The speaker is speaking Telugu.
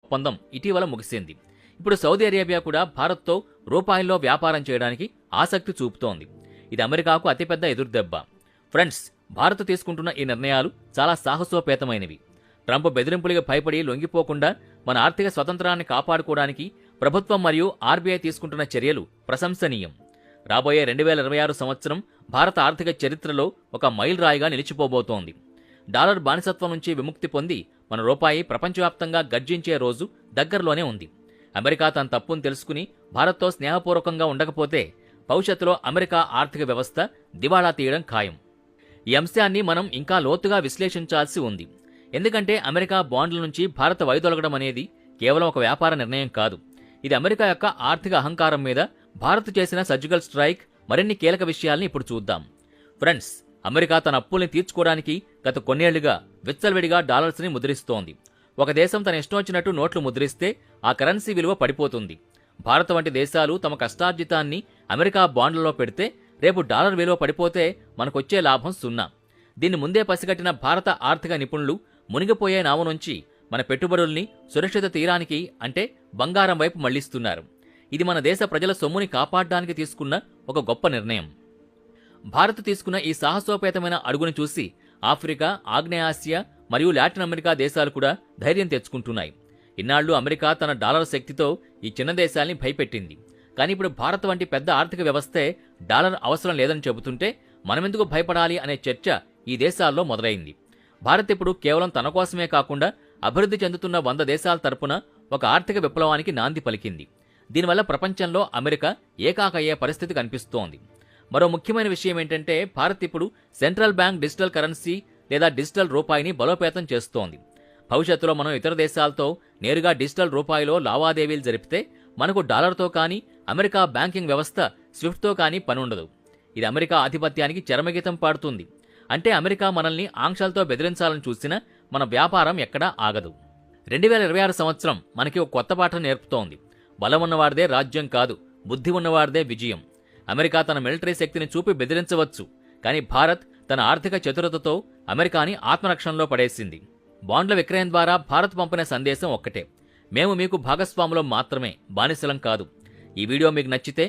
ఒప్పందం ఇటీవల ముగిసింది. ఇప్పుడు సౌదీ అరేబియా కూడా భారత్తో రూపాయల్లో వ్యాపారం చేయడానికి ఆసక్తి చూపుతోంది. ఇది అమెరికాకు అతిపెద్ద ఎదురుదెబ్బ. ఫ్రెండ్స్, భారత్ తీసుకుంటున్న ఈ నిర్ణయాలు చాలా సాహసోపేతమైనవి. ట్రంప్ బెదిరింపులకు భయపడి లొంగిపోకుండా మన ఆర్థిక స్వతంత్రాన్ని కాపాడుకోవడానికి ప్రభుత్వం మరియు ఆర్బీఐ తీసుకుంటున్న చర్యలు ప్రశంసనీయం. రాబోయే 2026 సంవత్సరం భారత ఆర్థిక చరిత్రలో ఒక మైలురాయిగా నిలిచిపోబోతోంది. డాలర్ బానిసత్వం నుంచి విముక్తి పొంది మన రూపాయి ప్రపంచవ్యాప్తంగా గర్జించే రోజు దగ్గరలోనే ఉంది. అమెరికా తన తప్పును తెలుసుకుని భారత్తో స్నేహపూర్వకంగా ఉండకపోతే భవిష్యత్తులో అమెరికా ఆర్థిక వ్యవస్థ దివాళా తీయడం ఖాయం. ఈ అంశాన్ని మనం ఇంకా లోతుగా విశ్లేషించాల్సి ఉంది. ఎందుకంటే అమెరికా బాండ్ల నుంచి భారత్ వైదొలగడం అనేది కేవలం ఒక వ్యాపార నిర్ణయం కాదు. ఇది అమెరికా యొక్క ఆర్థిక అహంకారం మీద భారత్ చేసిన సర్జికల్ స్ట్రైక్. మరిన్ని కీలక విషయాల్ని ఇప్పుడు చూద్దాం. ఫ్రెండ్స్, అమెరికా తన అప్పుల్ని తీర్చుకోవడానికి గత కొన్నేళ్లుగా విచ్చలవిడిగా డాలర్స్ని ముద్రిస్తోంది. ఒక దేశం తన ఇష్టం వచ్చినట్టు నోట్లు ముద్రిస్తే ఆ కరెన్సీ విలువ పడిపోతుంది. భారత్ వంటి దేశాలు తమ కష్టార్జితాన్ని అమెరికా బాండ్లలో పెడితే రేపు డాలర్ విలువ పడిపోతే మనకొచ్చే లాభం సున్నా. దీన్ని ముందే పసిగట్టిన భారత ఆర్థిక నిపుణులు మునిగిపోయే నావ నుంచి మన పెట్టుబడుల్ని సురక్షిత తీరానికి అంటే బంగారం వైపు మళ్లిస్తున్నారు. ఇది మన దేశ ప్రజల సొమ్ముని కాపాడడానికి తీసుకున్న ఒక గొప్ప నిర్ణయం. భారత్ తీసుకున్న ఈ సాహసోపేతమైన అడుగును చూసి ఆఫ్రికా, ఆగ్నేయాసియా మరియు లాటిన్ అమెరికా దేశాలు కూడా ధైర్యం తెచ్చుకుంటున్నాయి. ఇన్నాళ్లు అమెరికా తన డాలర్ శక్తితో ఈ చిన్న దేశాల్ని భయపెట్టింది. కానీ ఇప్పుడు భారత్ వంటి పెద్ద ఆర్థిక వ్యవస్థే డాలర్ అవసరం లేదని చెబుతుంటే మనమెందుకు భయపడాలి అనే చర్చ ఈ దేశాల్లో మొదలైంది. భారత్ ఇప్పుడు కేవలం తన కోసమే కాకుండా అభివృద్ధి చెందుతున్న 100 దేశాల తరపున ఒక ఆర్థిక విప్లవానికి నాంది పలికింది. దీనివల్ల ప్రపంచంలో అమెరికా ఏకాకయ్యే పరిస్థితి కనిపిస్తోంది. మరో ముఖ్యమైన విషయం ఏంటంటే భారత్ ఇప్పుడు సెంట్రల్ బ్యాంక్ డిజిటల్ కరెన్సీ లేదా డిజిటల్ రూపాయిని బలోపేతం చేస్తోంది. భవిష్యత్తులో మనం ఇతర దేశాలతో నేరుగా డిజిటల్ రూపాయిలో లావాదేవీలు జరిపితే మనకు డాలర్తో కానీ అమెరికా బ్యాంకింగ్ వ్యవస్థ స్విఫ్ట్తో కానీ పనుండదు. ఇది అమెరికా ఆధిపత్యానికి చరమగీతం పాడుతుంది. అంటే అమెరికా మనల్ని ఆంక్షలతో బెదిరించాలని చూసినా మన వ్యాపారం ఎక్కడా ఆగదు. 2026 సంవత్సరం మనకి ఒక కొత్త పాఠం నేర్పుతోంది. బలం ఉన్నవాడిదే రాజ్యం కాదు, బుద్ధి ఉన్నవాడిదే విజయం. అమెరికా తన మిలిటరీ శక్తిని చూపి బెదిరించవచ్చు, కానీ భారత్ తన ఆర్థిక చతురతతో అమెరికాని ఆత్మరక్షణలో పడేసింది. బాండ్ల విక్రయం ద్వారా భారత్ పంపిన సందేశం ఒక్కటే: మేము మీకు భాగస్వాములం మాత్రమే, బానిసలం కాదు. ఈ వీడియో మీకు నచ్చితే